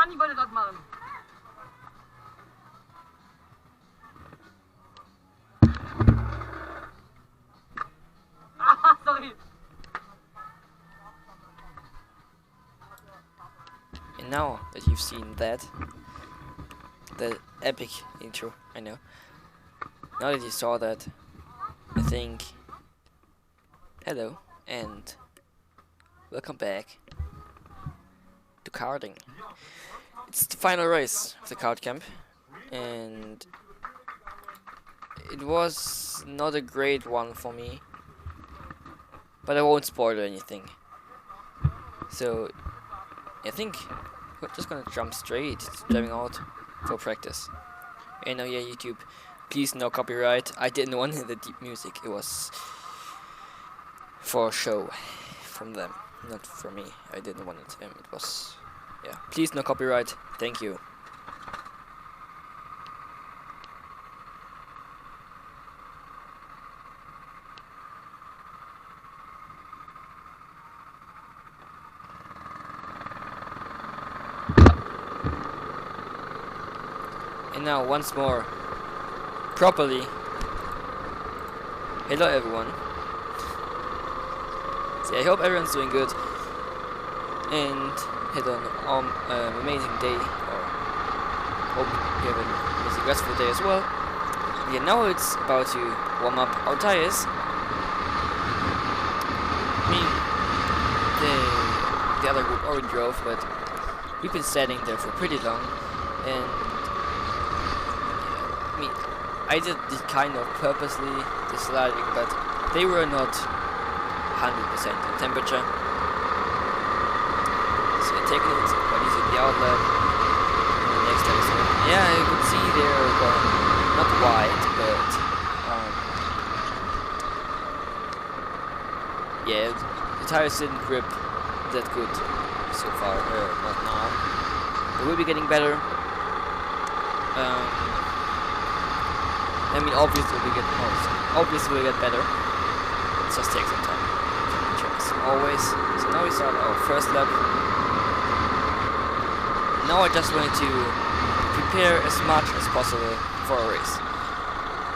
Manni wollte das machen. Ah, sorry. And now that you've seen that, the epic intro, I know. Now that you saw that, I think, hello and welcome back to karting. It's the final race of the Kart Camp, and it was not a great one for me, but I won't spoil anything. So I think we're just gonna jump straight to driving out for practice. And oh yeah, YouTube, please no copyright. I didn't want the deep music. It was for show from them, not for me. I didn't want it. It was, yeah. Please no copyright. Thank you. And now once more, properly. Hello everyone. So I hope everyone's doing good and had an amazing day, or hope you have an amazing restful day as well. Yeah, now it's about to warm up our tires. I mean, the other group already drove, but we've been standing there for pretty long, and I mean, I did this kind of purposely, the sliding, but they were not 100% in temperature. So I taken it, but using the outlet, and the next episode. Yeah, you could see they're going not wide, but yeah, the tires didn't grip that good so far. Not now. They will be getting better. I mean, obviously we get better. It just takes some time. As always. So now we start our first lap. Now I just want to prepare as much as possible for a race.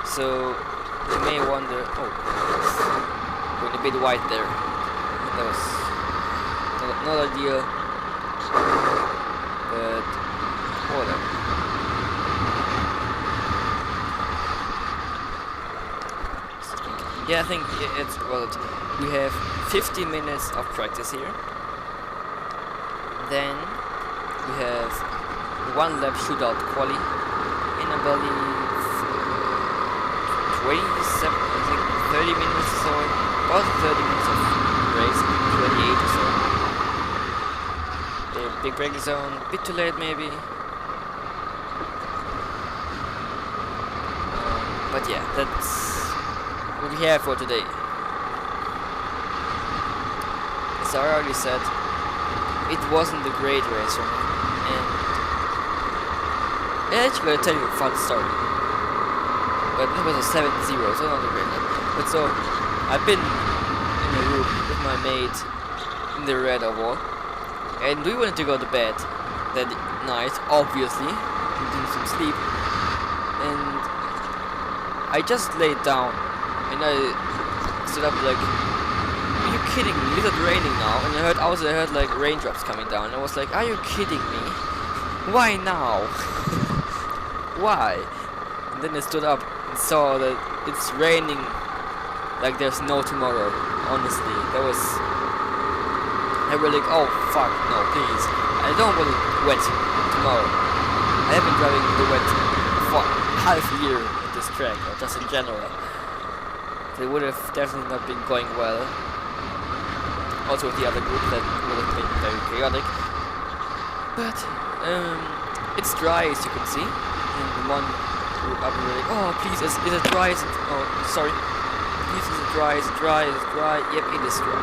So you may wonder, oh, going a bit wide there. That was not ideal, but whatever. Yeah, I think it's well. We have 15 minutes of practice here. Then we have one lap shootout quali in I believe 27, I think 30 minutes or so. About 30 minutes of race, 28 or so. The big braking zone, a bit too late maybe. But yeah, that's what we have for today. As I already said, it wasn't a great race for me, and I'm actually gonna tell you a fun story. But it was a 7-0, so not a great one. But so, I've been in a room with my mate in the red oval, and we wanted to go to bed that night, obviously, we did some sleep, and I just laid down. And I stood up like, are you kidding me? Is it raining now? And I heard like raindrops coming down. And I was like, are you kidding me? Why now? Why? And then I stood up and saw that it's raining like there's no tomorrow. Honestly, that was. I was like, oh fuck, no, please. I don't want it wet tomorrow. I have been driving in the wet for half a year at this track, or just in general. They would have definitely not been going well. Also with the other group, that would have been very chaotic. But it's dry, as you can see. And the one group up and like, oh please, is it dry? Oh sorry. Please, is it dry? Is it dry? Is it dry? Yep, it is dry.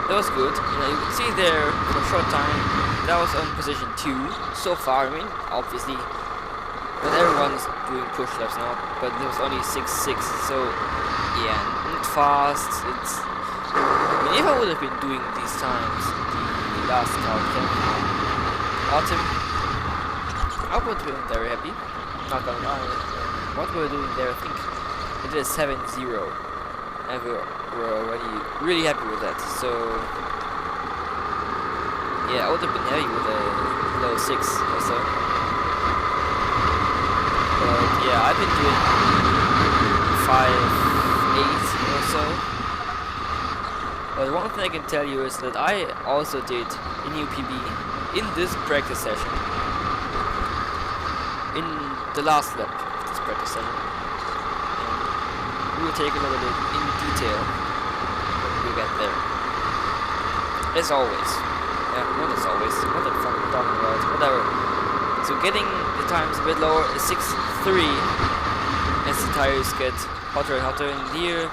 That was good. You can see there for a short time that was on position 2 so far. I mean, obviously. But everyone's doing push laps now, but there was only 6-6, so yeah, not fast. I mean, if I would have been doing these times the last Kart Camp autumn. I was very happy. Not gonna lie. What we were doing there, I think we did a 7-0, and we were already really happy with that. So yeah, I would have been happy with a low 6 or so. But yeah, I've been doing 5-8 or so. But one thing I can tell you is that I also did a new PB in this practice session. In the last lap of this practice session. And we will take a little bit in detail when we get there. As always. Yeah, not as always. What the fuck am I talking about? Whatever. So getting the times a bit lower is 6-3 as the tires get hotter and hotter in here.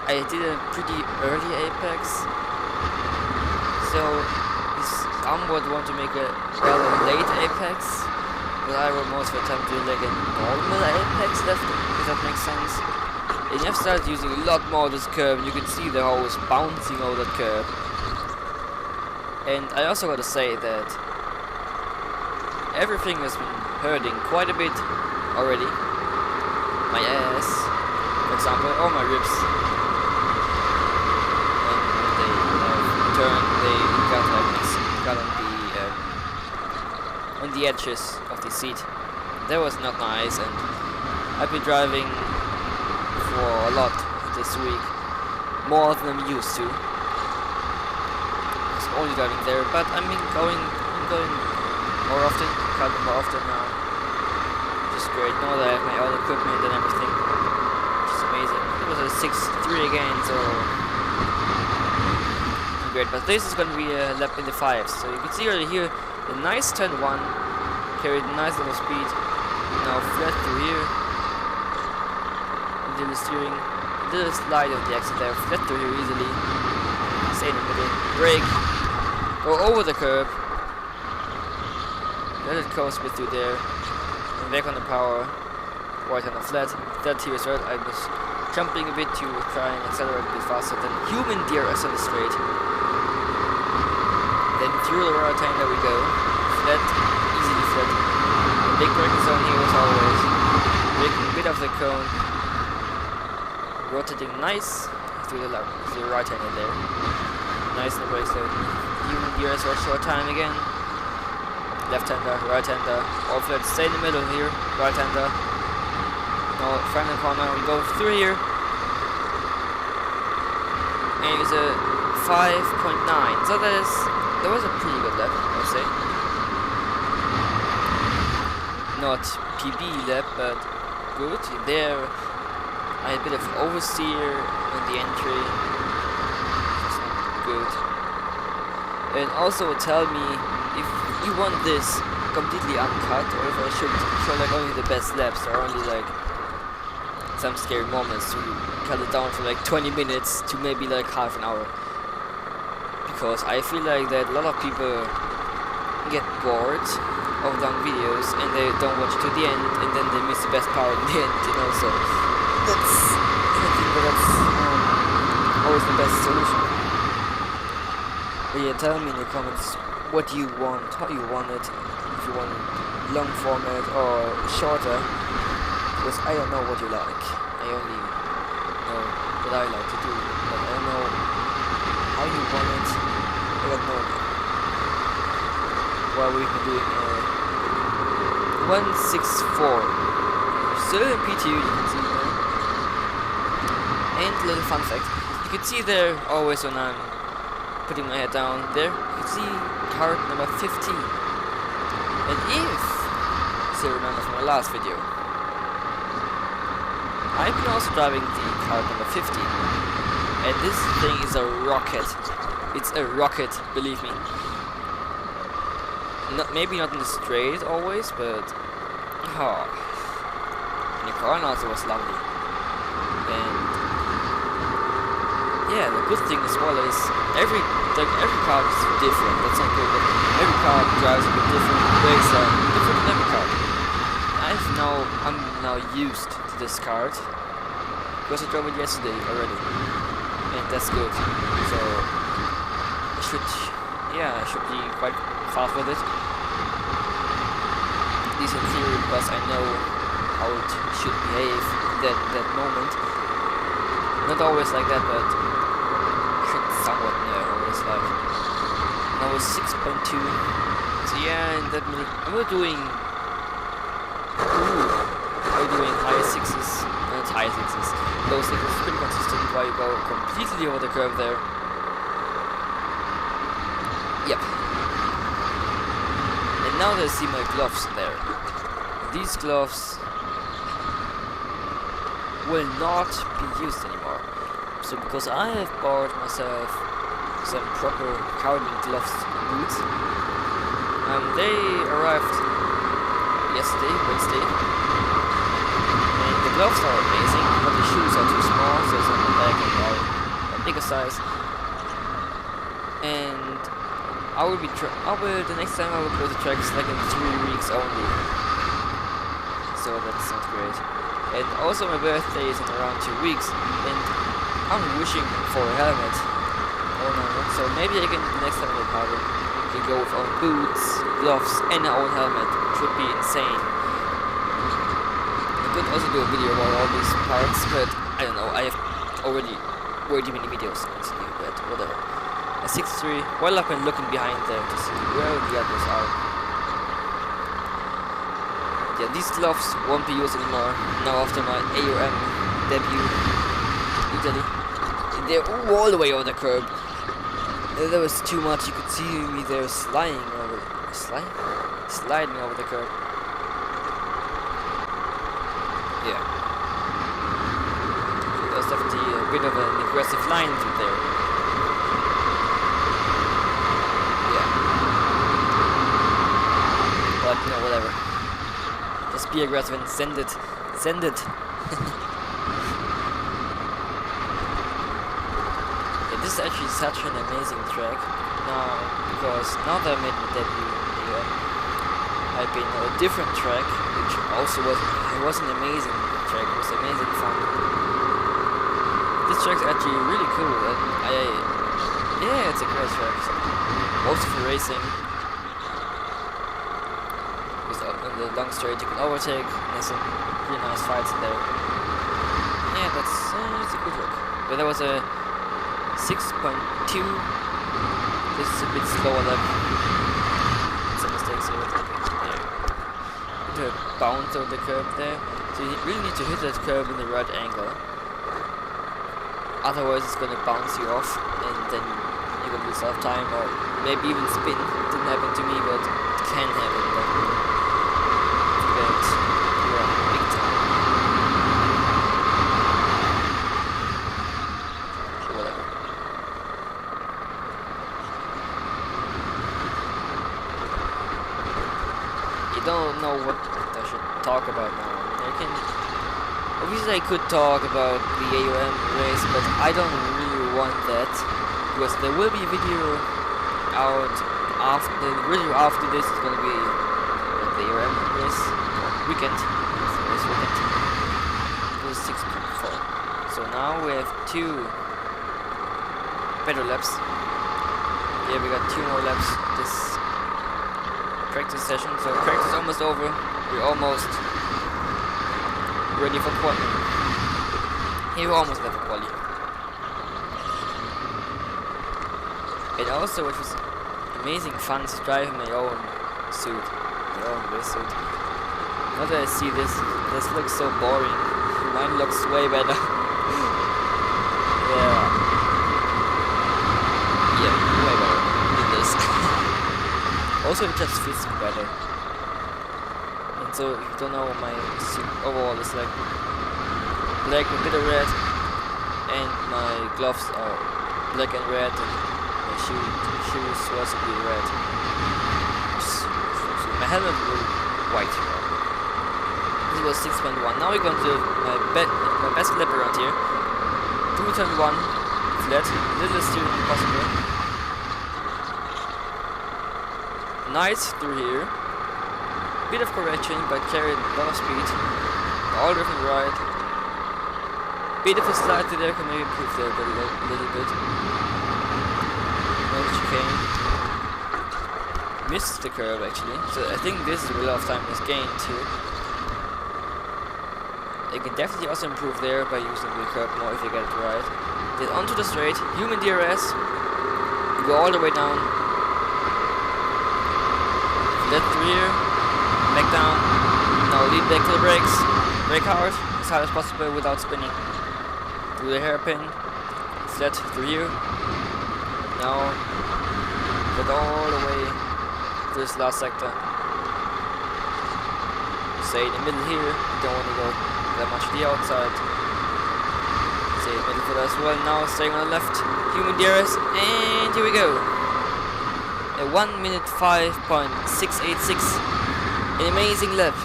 I did a pretty early apex, so I somewhat want to make a rather late apex, but I will most of the time do like a normal apex left, if that makes sense. And you have started using a lot more of this curve, and you can see the hose bouncing over that curve. And I also got to say that everything has been hurting quite a bit already. My ass, for example, or my ribs. They got on the edges of the seat. That was not nice, and I've been driving for a lot this week, more than I'm used to. I'm only driving there, but I'm going more often, more often now. Which is great. Now that I have my own equipment and everything, which is amazing. It was a 6-3 again, so. Great, but this is going to be a lap in the 5s, so you can see already here a nice turn 1, carried a nice little speed, now flat through here, a little steering, a little slide of the exit there, flat through here easily, stay in the middle, brake, go over the curb, let it coast with through there, and back on the power, right on the flat here as well. I was jumping a bit to try and accelerate a bit faster than human deer as on the straight. Then through the right hand there we go. Flat, easily flat. Big braking zone here as always. Breaking a bit of the cone. Rotating nice through the right hander there. Nice in the brake zone. Human gear as well, short time again. Left hander, right hander. All flat, stay in the middle here. Right hander. Now final corner, we go through here. And it's a 5.9. So that was a pretty good lap, I would say. Not PB lap, but good. There, I had a bit of oversteer on the entry. It's not good. And also tell me if you want this completely uncut, or if I should show like only the best laps, or only like some scary moments to cut it down from like 20 minutes to maybe like half an hour. Because I feel like that a lot of people get bored of long videos and they don't watch to the end, and then they miss the best part in the end, you know, so that's, I think that's always the best solution. But yeah, tell me in the comments what you want, how you want it, if you want long format or shorter, because I don't know what you like. I only know what I like to do, but I don't know how you want it. I don't know. Well, we've been doing 164. Still in PTU, you can see there. And a little fun fact, you can see there always when I'm putting my head down there, you can see card number 15. And if you still remember from my last video, I've been also driving the card number 15. And this thing is a rocket. It's a rocket, believe me. Maybe not in the straight always, but in the corner also was lovely. And yeah, the good thing as well is every car is different. That's not good, but every car drives a bit different, brakes are different in every car. I'm now used to this card because I drove it yesterday already, and that's good. So I should yeah, I should be quite fast with it. At least in theory, because I know how it should behave in that moment. Not always like that, but I should somewhat know what it's like. And I was 6.2. So yeah, in that minute, we're doing. We're doing high sixes, not high sixes. Low sixes, pretty consistent. While you go completely over the curve there. Yep. And now they see my gloves there. These gloves will not be used anymore. So because I have bought myself some proper carbon gloves boots, they arrived yesterday, Wednesday, and the gloves are amazing, but the shoes are too small, so it's on the back and all a bigger size. And the next time I will go to tracks like in 3 weeks only. So that sounds great. And also my birthday is in around 2 weeks, and I'm wishing for a helmet. Oh no, so maybe I can, the next time I go Podium, can go with own boots, gloves, and our own helmet. It would be insane. I could also do a video about all these parts, but I don't know, I have already way too many videos to do, but whatever. A 6.3, well I've been looking behind there to see where the others are. Yeah, these gloves won't be used anymore now after my AOM debut in Italy. And they're all the way over the curb. There was too much, you could see me there sliding over the curb. Yeah. So there's definitely a bit of an aggressive line through there. Yeah. But no, whatever. Just be aggressive and send it. Send it. Yeah, this is actually such an amazing track now, because now that I made my debut here, I've been on a different track, which also was an amazing track. It was amazing fun. This track's actually really cool, and yeah, it's a great track. Also for racing. On the long straight you can overtake, there's some really nice fights in there. Yeah, it's a good track. But there was a 6.2. This is a bit slower than some mistakes here. To bounce over the curb there. So you really need to hit that curb in the right angle. Otherwise it's gonna bounce you off and then you're gonna lose a lot of time or maybe even spin. It didn't happen to me, but it can happen. Big time. Whatever. You don't know what I should talk about now. Obviously I could talk about the AOM race, but I don't really want that, because there will be a video out after this. It's gonna be the AOM race weekend. Race weekend. It was 6.4. So now we have 2 better laps. Yeah, we got 2 more laps this practice session. So practice is almost over. We're almost ready for Qualy. Here we're almost there for Qualy. And also it was amazing fun to drive my own suit. My own race suit. Now that I see this looks so boring. Mine looks way better. Yeah, way better than this. Also it just fits me better. So if you don't know, my suit overall is like black with a bit of red, and my gloves are black and red, and my shoes also be red. So my helmet will be white. This was 6.1. Now we're going to my best lap around here. 2.1 flat, little steering possible. Nice through here. Bit of correction, but carried a lot of speed. All driven right. Bit of a slide there, can maybe improve that a little bit. No chicane. missed the curve actually, so I think this is where a lot of time is gained too. They can definitely also improve there by using the curve more if they get it right. Then onto the straight, human DRS, you go all the way down, left rear, back down, now lead back to the brakes, brake hard as possible without spinning, through the hairpin, flat to rear, now get all the way to this last sector. Stay in the middle here, you don't want to go that much to the outside. Stay in the middle for that as well. Now staying on the left, human DRS, and here we go. A 1 minute 5.686, an amazing lap.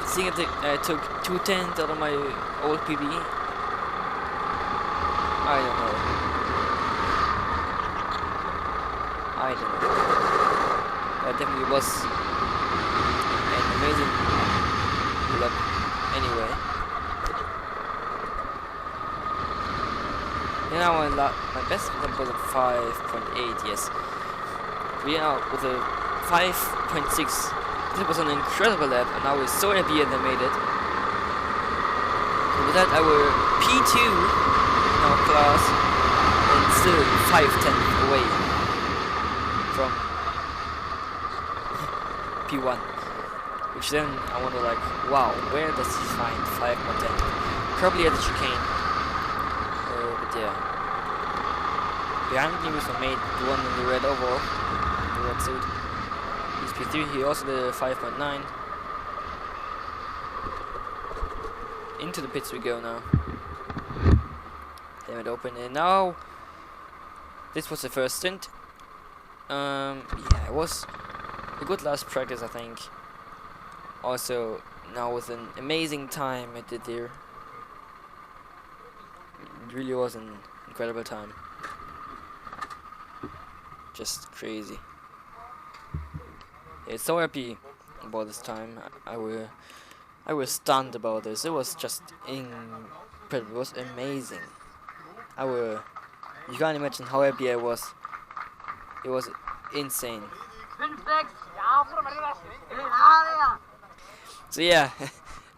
Seeing it, I took 2/10 out of my old PB. I don't know. That definitely was an amazing lap anyway. And now my best lap was a 5.8, yes. We are with a 5.6. This was an incredible lap, and I was so happy that I made it. And with that, I were P2 in our class, and still 5/10 away from P1. Which then I wonder, like, wow, where does he find 5 or 10? Probably at the chicane. But yeah. Behind me was my mate, the one in the red overall, the red suit. He's P3, he also did a 5.9. Into the pits we go now. Helmet open, and now this was the first stint. Yeah, it was a good last practice, I think. Also, now with an amazing time I did there. It really was an incredible time. Just crazy. Yeah, so happy about this time. I was stunned about this. It was just incredible. It was amazing. You can't imagine how happy I was. It was insane. So yeah,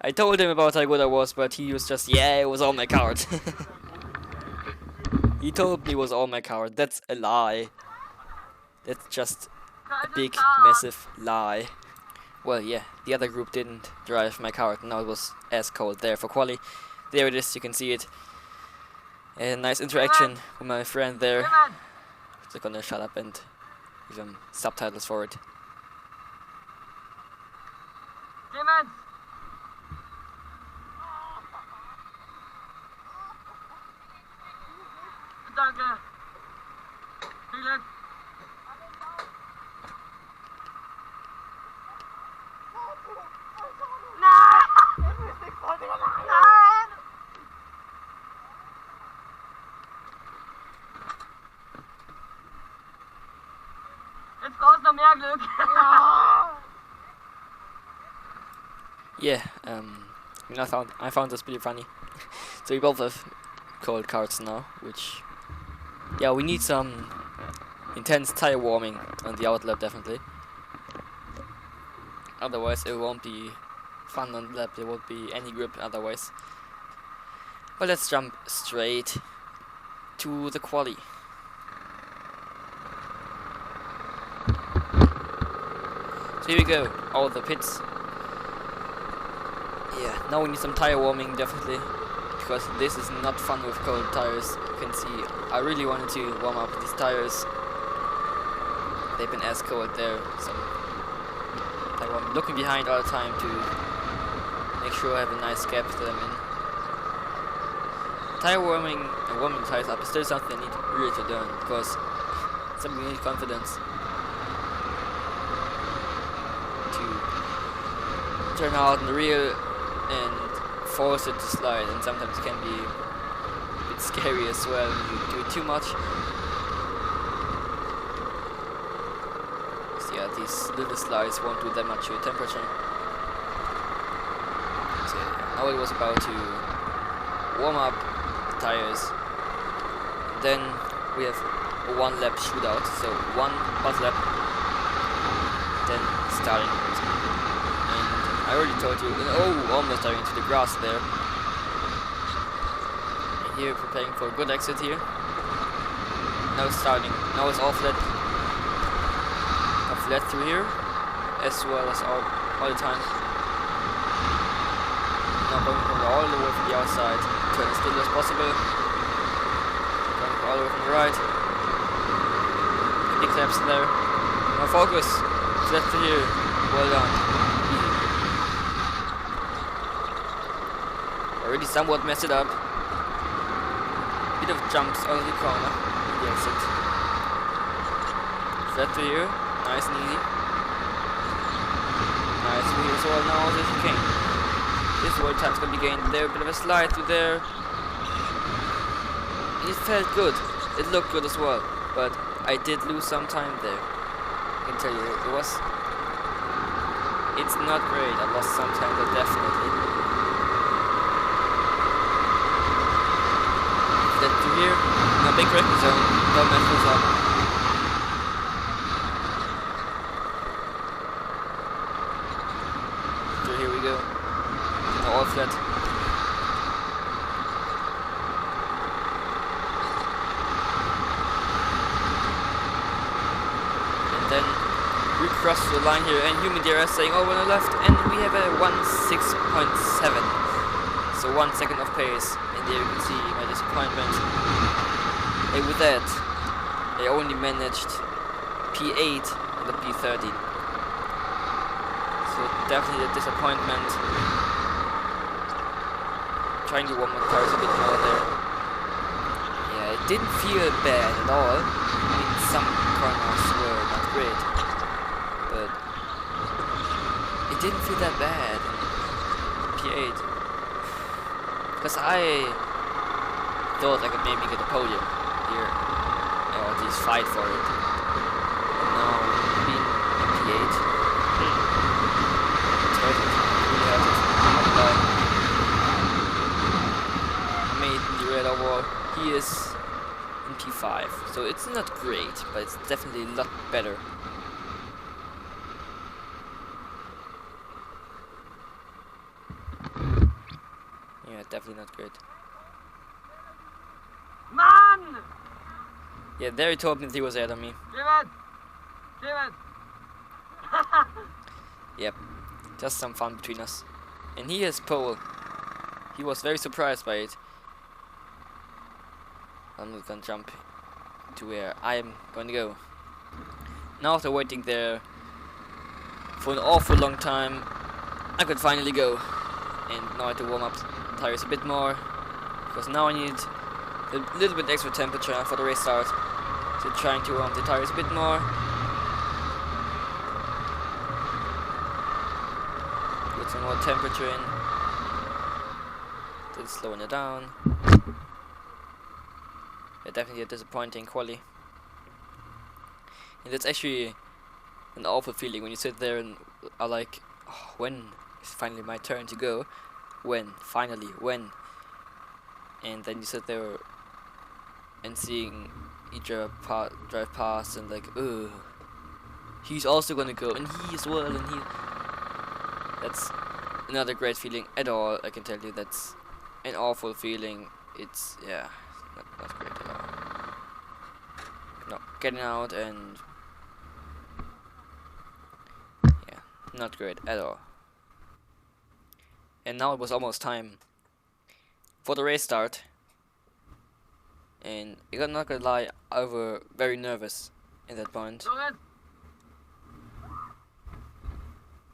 I told him about how good I was, but he was just, yeah, it was all my card. He told me it was all my card. That's a lie. That's just a big, massive lie. Well, yeah, the other group didn't drive my card, and now it was as cold there for Qualy. There it is, you can see it. A nice interaction with my friend there. They're gonna shut up and give some subtitles for it. Danke. Viel Glück. Nein! Jetzt brauchst du noch mehr Glück. Yeah, I found this pretty funny. So we both have cold cards now, which, yeah, we need some intense tire warming on the outlap definitely. Otherwise it won't be fun on the lap, there won't be any grip otherwise. But let's jump straight to the quali. So here we go, all the pits. Yeah, now we need some tire warming definitely, because this is not fun with cold tires. You can see I really wanted to warm up these tires. They've been as cold there. Some tire warming. Looking behind all the time to make sure I have a nice gap that I'm in. Tire warming and warming the tires up is still something I need really to learn, because something you need confidence to turn out in the real and force it to slide, and sometimes it can be a bit scary as well when you do it too much. So yeah, these little slides won't do that much to your temperature. So now it was about to warm up the tires. Then we have a 1 lap shootout, so 1 hot lap then starting it. And I already told you, almost diving into the grass there. And here preparing for a good exit here. Now it's starting. Now it's all flat. Flat through here, as well as all the time. Now going all the way from the outside, turn as little as possible. Going all the way from the right. Big claps there. Now focus. Left to here. Well done. Easy. Already somewhat messed it up. Bit of jumps out of the corner. The exit. Flat to here. Nice and easy. Nice to here as well. Now as you can. This world time's gonna be gained there. A bit of a slide through there. It felt good. It looked good as well. But I did lose some time there. I can tell you, it's not great. I lost some time there, definitely. Then to here, no big record zone. Don't mess this up. So here we go. Now all flat. Then we cross the line here, and human deer is saying, oh, on the left, and we have a 1:06.7, so 1 second of pace, and there you can see my disappointment. And with that, I only managed P8 and the P13, so definitely a disappointment. Trying to warm my cars a bit more there. Yeah, it didn't feel bad at all. I mean, some corners were not great, but it didn't feel that bad. P8, because I thought I could maybe get a podium here, or at least fight for it. And now being a P8, it's hurt it. Really hurt it. I made the red overall. He is in P5, so it's not great, but it's definitely a lot better. Yeah, definitely not great. Man! Yeah, there he told me that he was ahead of me. David! Yep, just some fun between us. And he has pole. He was very surprised by it. I'm not gonna jump to where I'm going to go. Now after waiting there for an awful long time, I could finally go. And now I have to warm up the tires a bit more, because now I need a little bit extra temperature for the race start. So trying to warm the tires a bit more. Put some more temperature in. Then slowing it down. Yeah, definitely a disappointing quali. And it's actually an awful feeling when you sit there and are like, oh, when is finally my turn to go? When? Finally, when? And then you sit there and seeing each other drive past and like, ugh, he's also gonna go, and he as well, and he... That's another great feeling at all, I can tell you. That's an awful feeling. It's, yeah, not great at all. No, getting out and... yeah, not great at all. And now it was almost time for the race start. And I'm not gonna lie, I was very nervous at that point.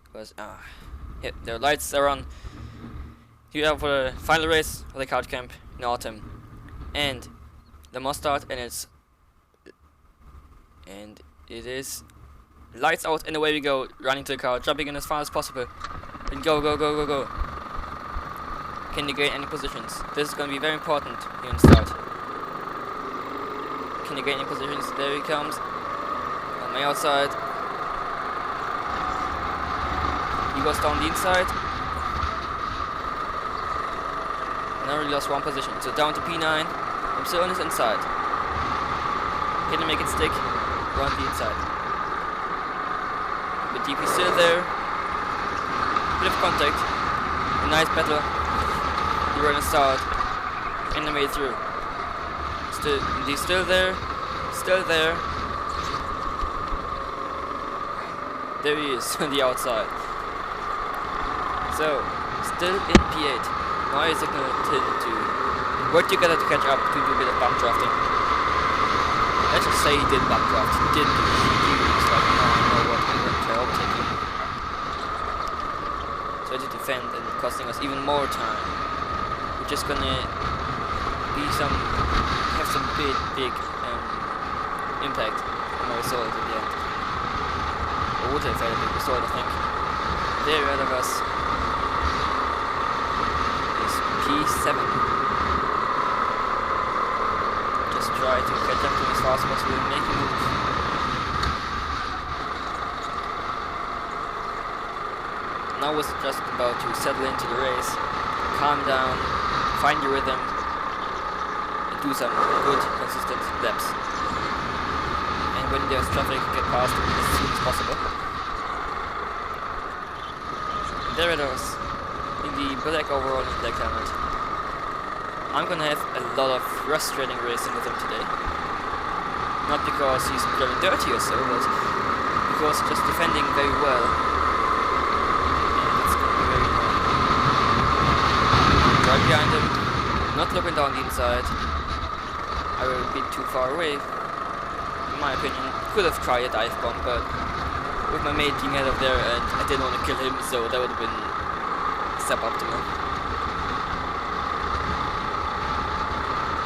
Because, yeah, the lights are on. Here for the final race for the Kart Camp in autumn. And the must start, and it is lights out, and away we go, running to the car, jumping in as fast as possible. And go, go, go, go, go. Can you gain any positions? This is gonna be very important here in the start. Can you gain any positions? There he comes. On my outside. He goes down the inside. And I already lost one position. So down to P9. I'm still on his inside. Can you make it stick? Go on the inside. A The TP still there. Bit of contact. A nice battle. He ran a start. And I made it through. He's still there. Still there. There he is on the outside. So, still in P8. Now he's going to work together to catch up to do a bit of bump drafting. Let's just say he did bump draft. He didn't do it. So now I know what I'm going to overtake him. So to defend and costing us even more time. We're just gonna have some big impact on my result in the end. Or would have had a big result, I think. There ahead of us is P7. Just try to catch up to him as fast as possible and make him move. Now was just about to settle into the race, calm down, find your rhythm, and do some good, consistent laps. And when there's traffic, get past as soon as possible. There it is, in the black overall and black helmet. I'm gonna have a lot of frustrating racing with him today. Not because he's driving dirty or so, but because just defending very well. Right behind him, not looking down the inside. I was a bit too far away, in my opinion. Could have tried a dive bomb, but with my mate being ahead of there, and I didn't want to kill him, so that would have been suboptimal.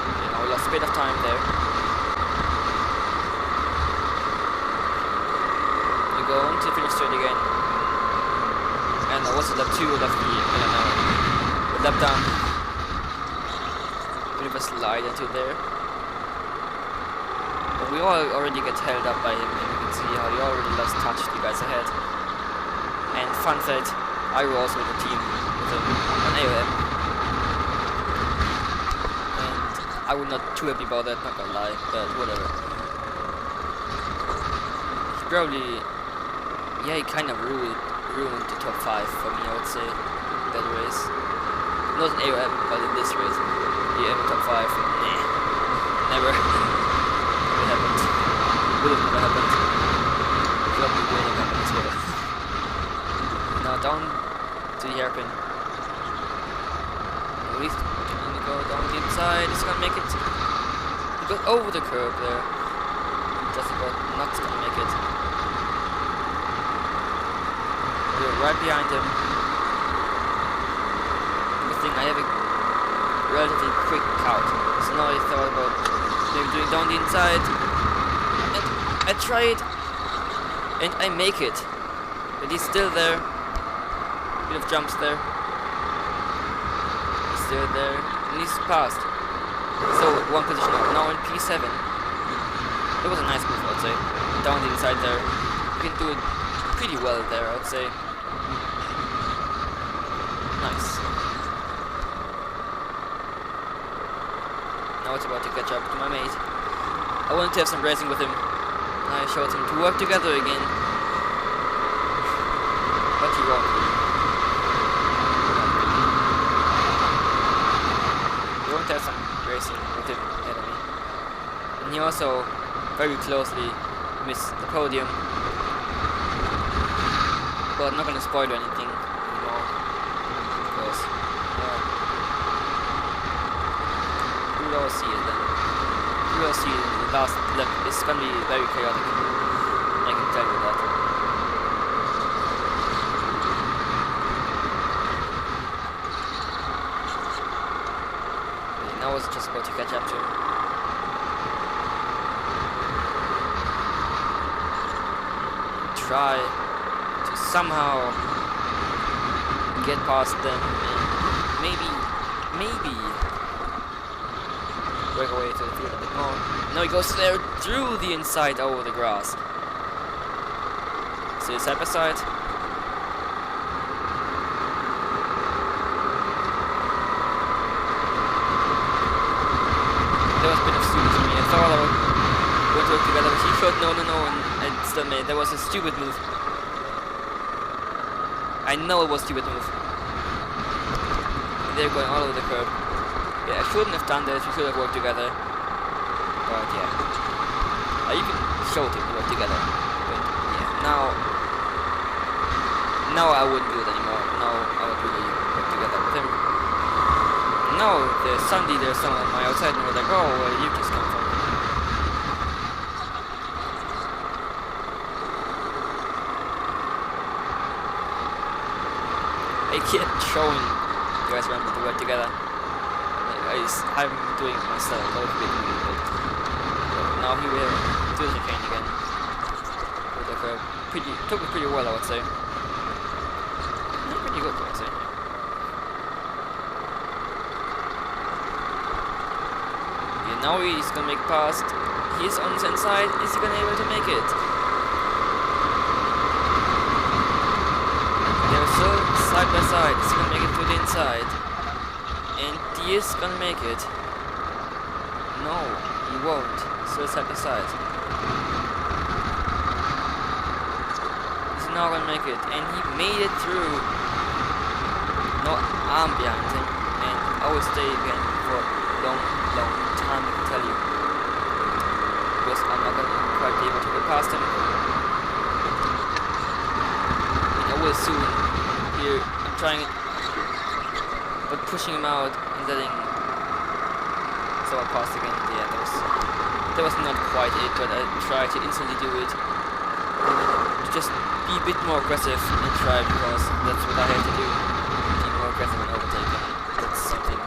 Okay, now we lost a bit of time there. We're going to finish straight again. And I was at lap 2 left the lap down. Bit of a slide into there. But we all already get held up by him, and you can see how he already lost touch to the guys ahead. And fun fact, I was also in the team with him on AOM. And I was not too happy about that, not gonna lie, but whatever. He probably, yeah, he kind of ruined the top 5 for me, I would say, that race. Not in AOM, but in this race. Yeah, in the top 5. Nah. Never. Never happened. Would have never happened. Probably winning happened as well. Now down to the hairpin. At least gonna go down the inside. He's gonna make it. He goes over the curb there. Just about not gonna make it. We're right behind him. I have a relatively quick count, so now I thought about maybe doing down the inside, and I try it, and I make it, but he's still there, bit of jumps there, he's still there, and he's passed, so one position up, now in P7, it was a nice move, I'd say, down the inside there, you can do it pretty well there, I'd say, nice. Now it's about to catch up to my mate. I wanted to have some racing with him. I showed him to work together again. But he won't be. I want to have some racing with him ahead of me. And he also very closely missed the podium. But I'm not gonna spoil anything anymore. Because we will see it then. We will see it in the last lap. It's gonna be very chaotic. I can tell you that. Okay, now I was just about to catch up to him. Try to somehow get past them and maybe break away to the field a bit more. Now he goes there through the inside over the grass. See side by side. There was a bit of stupid for me. I thought I would work together, but he thought no, and I still made. That was a stupid move. I know it was a stupid move. They're going all over the curb. Yeah, I shouldn't have done this. We should have worked together. But yeah, I even showed him to work together. But yeah, now I wouldn't do it anymore. Now I would really work together with him. Now suddenly there's someone on my outside and we're like, oh, where did you just come from? I kept showing you guys remember to work together. I'm doing it myself, a little bit weird, but now he will do the chicane again. Took it pretty well, I would say. Pretty good, I would say. Yeah, now he's gonna make past. He's on the inside. Is he gonna be able to make it? They're still side by side. Is he gonna make it to the inside? And he is gonna make it. No, he won't. Still side by side. He's not gonna make it. And he made it through. No arm behind him. And I will stay again for a long time, I can tell you. Because I'm not gonna quite be able to get past him. And I will soon. Here, I'm trying it. But pushing him out and letting someone pass again, yeah, that was not quite it, but I tried to instantly do it. Just be a bit more aggressive and try, because that's what I have to do. Be more aggressive and overtake him. That's something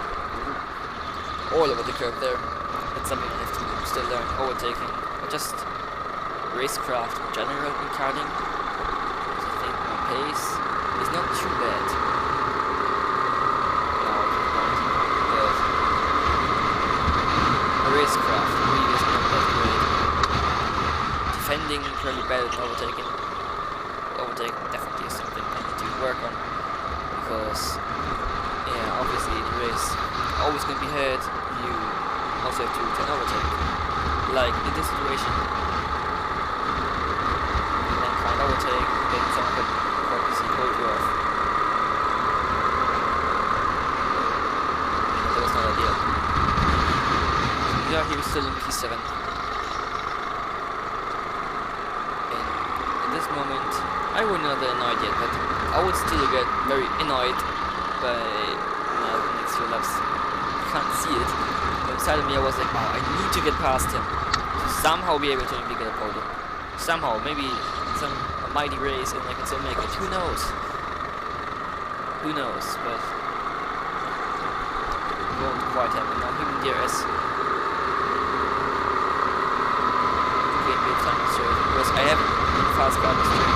all over the curve there. That's something I have to still learn. Overtaking, or just racecraft in general in karting. I think my pace is not too bad. Racecraft really is not that great. Defending pretty better than overtaking. Overtaking definitely is something I need to work on, because yeah, obviously in the race always gonna be hurt. You also have to overtake. Like in this situation, you then can't overtake, then someone could obviously hold you off. That was not ideal. Yeah, he was still in P7. And in this moment, I would not get annoyed yet, but I would still get very annoyed by the next few laps. You can't see it. But inside of me, I was like, oh, I need to get past him. To somehow be able to maybe get a podium. Somehow, maybe some mighty race and I can still make it. Who knows? Who knows? But it won't quite happen. Now, even DRS. Because I have fast car this turn,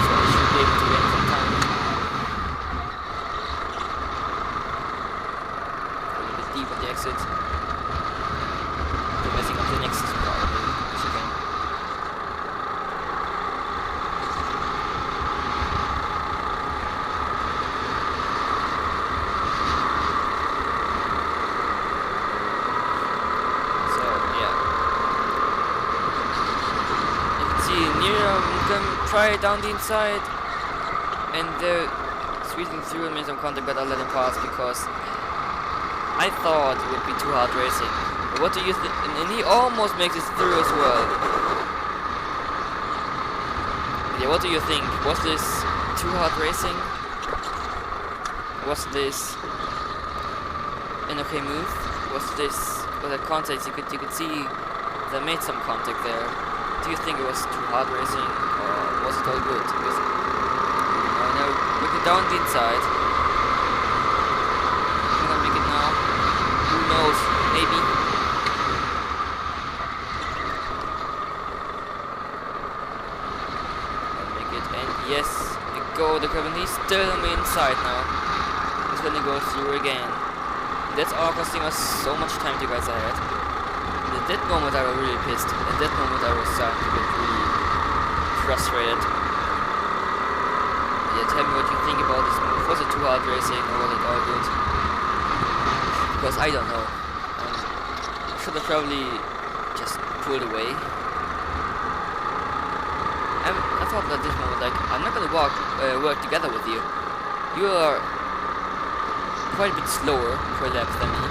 so I should be able to gain some time. A little bit deep on the exit. They're messing up the next part of the chicane. Try it down the inside, and they're squeezing through and made some contact, but I'll let him pass because I thought it would be too hard racing. But what do you think? And he almost makes it through as well. Yeah, what do you think? Was this too hard racing? Was this an okay move? Was that contact? You could see they made some contact there. Do you think it was too hard racing, or was it all good? Because now looking down the inside, I'm gonna make it now. Who knows? Maybe. I'll make it, and yes, we go the curve, and he's still on the inside now. He's gonna go through again. That's all costing us so much time to guys ahead. At that moment I was really pissed. At that moment I was starting to get really frustrated. Yeah, tell me what you think about this move. Was it too hard racing or was it all good? Because I don't know. I should have probably just pulled away. I thought at this moment, like, I'm not gonna work together with you. You are quite a bit slower per lap than me.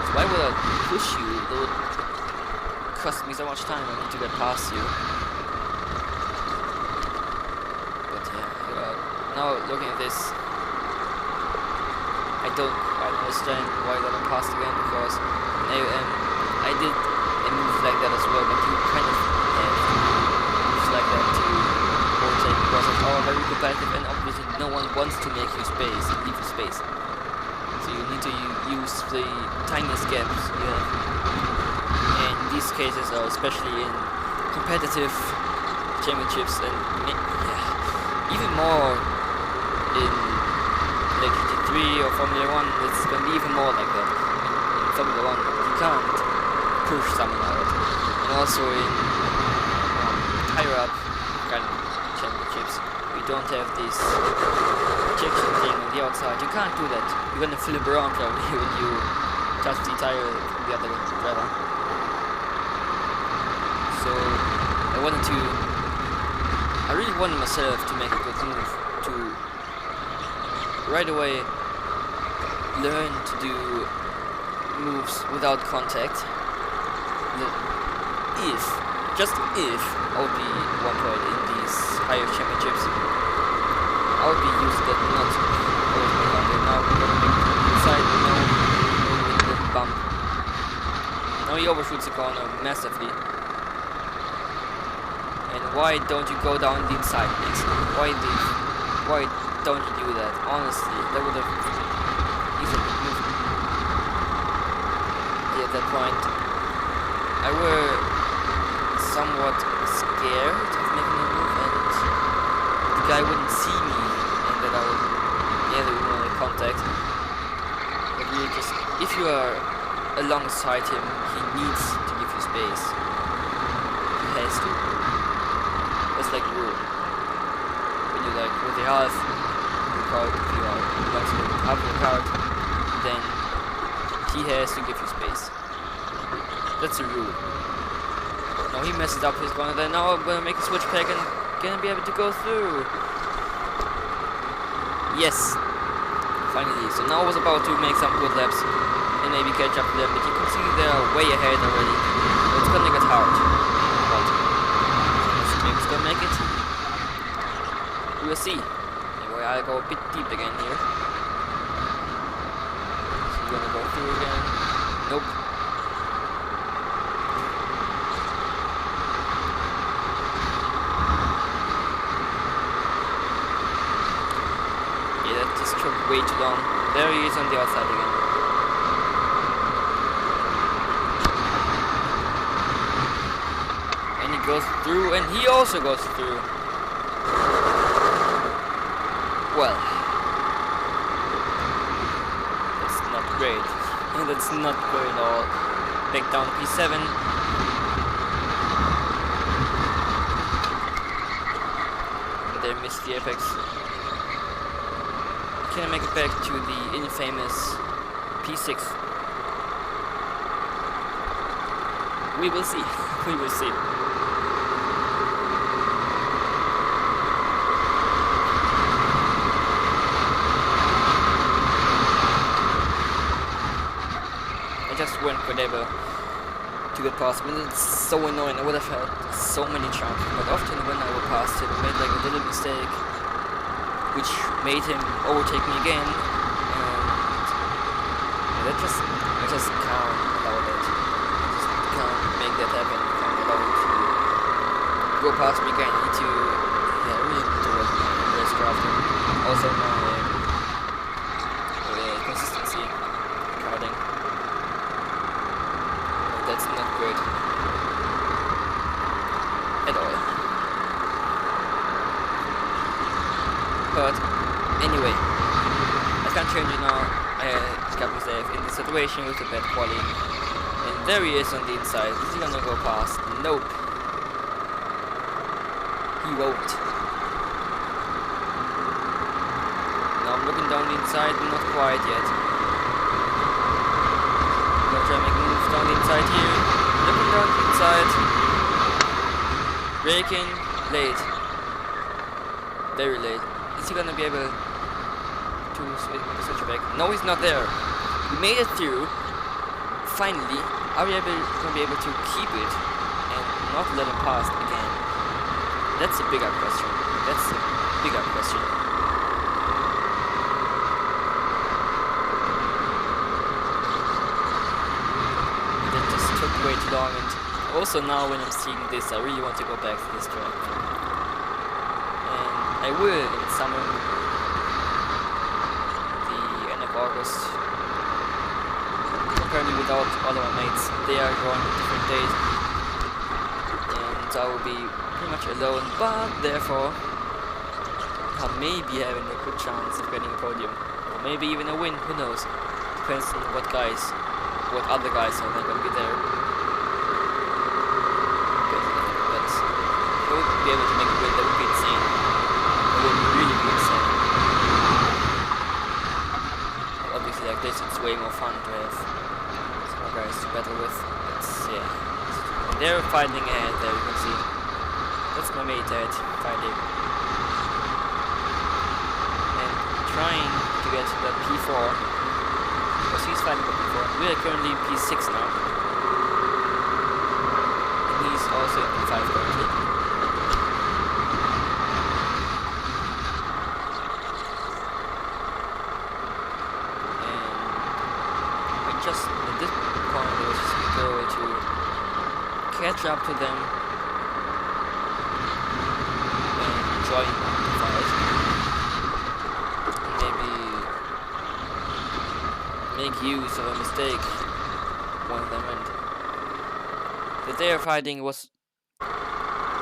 So why would I push you? It would cost me so much time. I need to get past you. But yeah, now looking at this, I don't quite understand why I got passed again, because I did a move like that as well, but you kind of have moves like that to overtake, because it's all very competitive and obviously no one wants to make you space, leave you space. So you need to use the tiniest gaps you have. And these cases are especially in competitive championships and even more in like GT3 or Formula 1. It's going to be even more like that. In Formula 1 you can't push someone out. And also in higher up kind of championships we don't have this protection thing on the outside. You can't do that. You're going to flip around probably when you touch the tire from the other driver. So I really wanted myself to make a good move, to right away learn to do moves without contact. Just if I would be one point in these higher championships, I would be used that not always make up. Now I'm gonna make it inside, no with the bump. Now he overshoots the corner massively. And why don't you go down the inside, please? Why don't you do that? Honestly, that would have easily moved me. Yeah, at that point, I were somewhat scared of making a move, and the guy wouldn't see me, and that I would, there would be no contact. But really just, if you are alongside him, he needs to give you space. He has to. That's like a rule. When you like with the half the card, if you are alongside half the card, then he has to give you space. That's a rule. Now he messes up his corner, then now I'm gonna make a switch pack and gonna be able to go through. Yes! Finally. So now I was about to make some good laps and maybe catch up to them, but you can see they're way ahead already. So it's gonna get hard. But maybe it's gonna make it. We'll see. Anyway, I'll go a bit deep again here. So we're gonna go through again. Nope. Way too long. There he is on the outside again. And he goes through, and he also goes through. Well, that's not great. And that's not good at all. Back down to P7. And they missed the apex. Can I make it back to the infamous P6? We will see. We will see. I just went whatever to get past him, and it's so annoying. I would have had so many chances, but often when I would pass him, I made like a little mistake, which made him overtake me again, and I just can't allow that. I just can't make that happen. I can't allow him to go past me again. I need to, really need to work on my race drafting. Also my consistency carding. That's not good at all. But anyway, I can't change it now. I got myself in the situation with the bad Qualy. And there he is on the inside. Is he gonna go past? Nope. He won't. Now I'm looking down the inside, not quite yet. I'm gonna try and make a move down the inside here. Looking down the inside. Braking, late. very late. Is he gonna be able to switch back? No, he's not there. We made it through. Finally, are we gonna be able to keep it and not let him pass again? That's a bigger question. That's a bigger question. That just took way too long, and also now when I'm seeing this, I really want to go back to this track. And I will in summer, the end of August. Apparently without all of my mates, they are going on different days, and I will be pretty much alone, but therefore I may be having a good chance of getting a podium, or maybe even a win, who knows, depends on what other guys are going to be there. But if I would be able to make a win, that would be insane. It would really be insane. Obviously like this, it's way more fun to have guys to battle with. Yeah. They're fighting ahead there, you can see. That's my mate ahead, fighting. And trying to get to that P4. Because he's fighting for P4. We are currently in P6 now. And he's also in P5 currently. And just at this point, it was just a good way to catch up to them and join the fight. Maybe make use of a mistake one of them, and that they are fighting was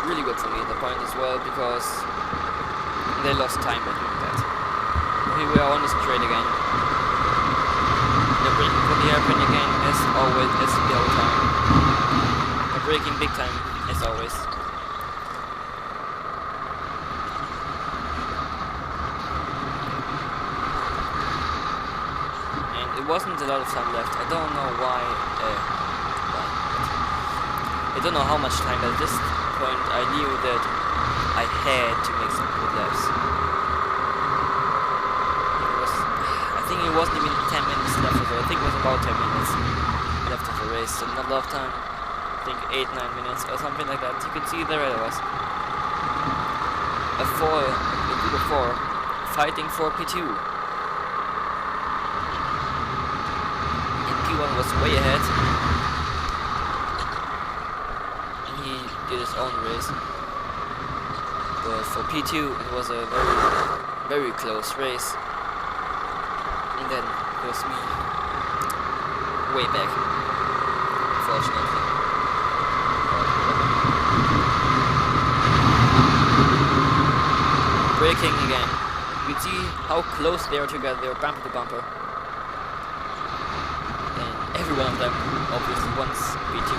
really good for me at the point as well, because they lost time by doing that. Here we are on the straight again. They're breaking for the airplane again, as always, as the whole time. They're breaking big time, as always. And it wasn't a lot of time left. I don't know why. I don't know how much time, but at this point I knew that I had to make some good laps. I think it wasn't even 10 minutes left of it. I think it was about 10 minutes left of the race, so not a lot of time. I think 8-9 minutes or something like that. You can see there it was. A group of 4 fighting for P2. And P1 was way ahead. And he did his own race. But for P2 it was a very close race. And then it was me way back, unfortunately. Braking again. You can see how close they are together. They are bumper to bumper. And every one of them obviously wants P2.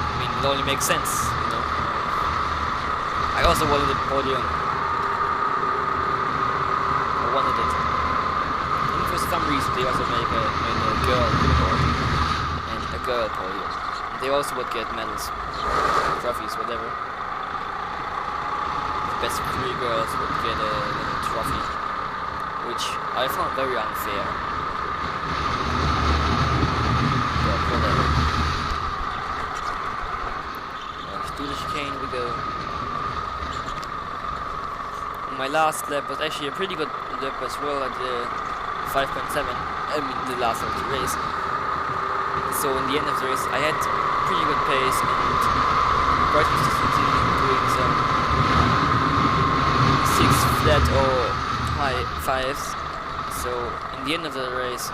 I mean, it only makes sense, you know. I also wanted the podium. I wanted it. And for some reason they also made a girl podium and a girl podium. They also would get medals, trophies, whatever. The best 3 girls would get a trophy, which I found very unfair. But whatever. Through the chicane we go. My last lap was actually a pretty good lap as well at the 5.7. I mean the last of the race. So in the end of the race I had pretty good pace and quite consistency doing some 6 flat or high 5s. So in the end of the race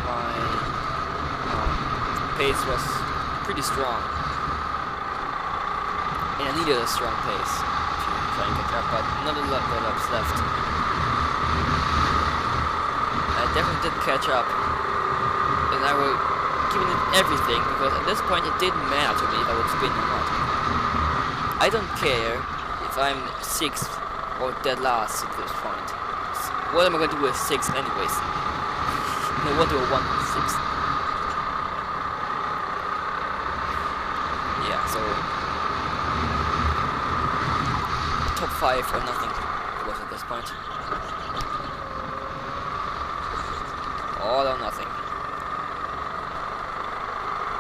my pace was pretty strong. And I needed a strong pace to try and catch up, but not a lot of laps left. I definitely did catch up. And I was giving it everything, because at this point it didn't matter to me if I would spin or not. I don't care if I'm 6th or dead last at this point. What am I going to do with 6 anyways? No, what do I want with 6? so top 5 or nothing it was at this point. All or nothing.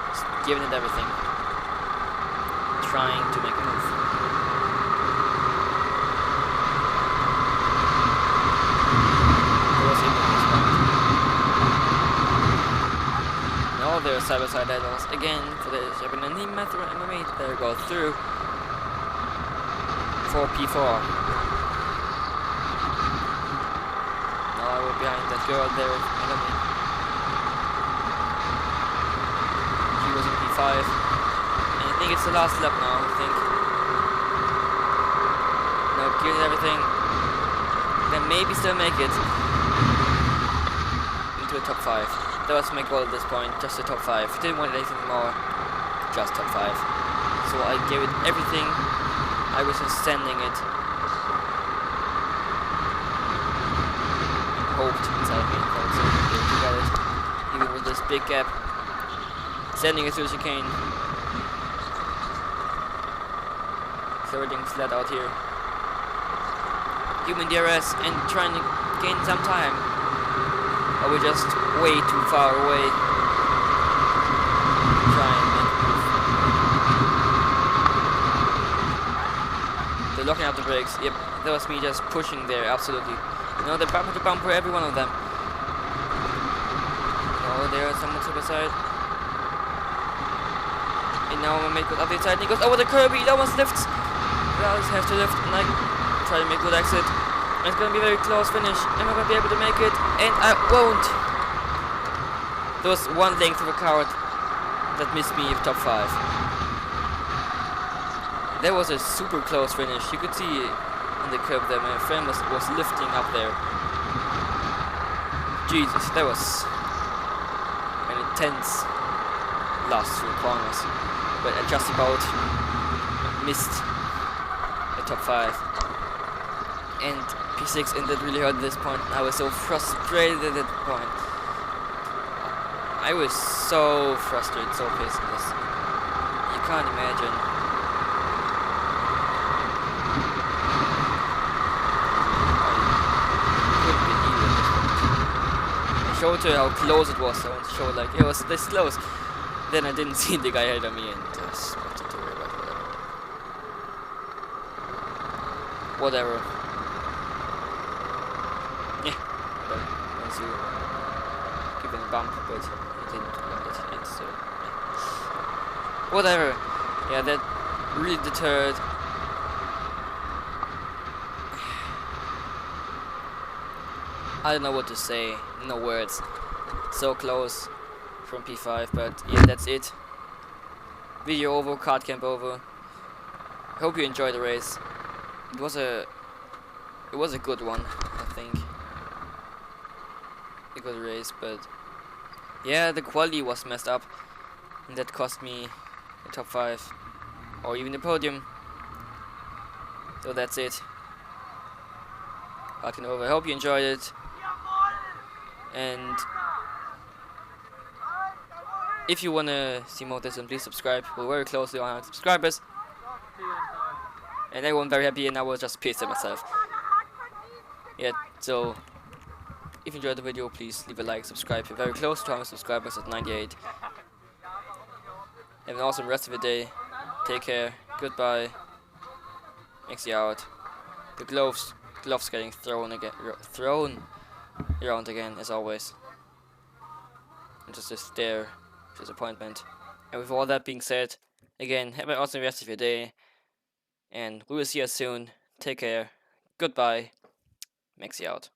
Just giving it everything. Trying to make a move. There was even this point. Now there's side-by-side battles again for the Japan, and he made there go through for P4. Now I was behind that girl there, enemy. He was in P5. And I think it's the last lap now, I think. Now giving everything. Then maybe still make it into a top 5. That was my goal at this point, just a top 5. Didn't want anything more, just top 5. So I gave it everything. I was just sending it. Hoped inside me, so you got it. Even with this big gap, sending it through the chicane. So everything's flat out here. Human DRS and trying to gain some time. Or we're just way too far away. Try and make a move. They're locking out the brakes. Yep, that was me just pushing there, absolutely. You know, they're bumper to bumper, every one of them. Oh, there's someone to the side. And now my mate goes up the side and he goes over the curb, he almost lifts. He does have to lift and I try to make a good exit. And it's gonna be a very close finish. Am I gonna be able to make it? And I won't. There was one length of a card that missed me of top 5. That was a super close finish. You could see in the curb there, my friend was lifting up there. Jesus, that was an intense last 3 corners. But I just about missed the top 5. And P6, and that really hurt at this point. I was so frustrated at that point. I was so frustrated, so pissed at this. You can't imagine. I showed her how close it was. I want to show like it was this close. Then I didn't see the guy ahead of me and just wanted to worry about whatever. Yeah, but once you give it a bump, but it didn't want it. It's whatever. Yeah, that really deterred. I don't know what to say. No words. So close from P5, but yeah, that's it. Video over, Kart Camp over. Hope you enjoyed the race. It was a good one, I think. A good race, but yeah, the quality was messed up, and that cost me the top 5 or even the podium. So that's it. Kart Camp over. I hope you enjoyed it, and if you wanna see more of this, then please subscribe. We're very close to 100 subscribers. And everyone very happy, and I was just pissed at myself. Yeah, so if you enjoyed the video, please leave a like, subscribe. You're very close to 100 subscribers at 98. Have an awesome rest of your day. Take care. Goodbye. Maxi out. The gloves getting thrown around again as always. And just a stare. Disappointment. And with all that being said, again, have an awesome rest of your day, and we will see you soon. Take care. Goodbye. Maxi out.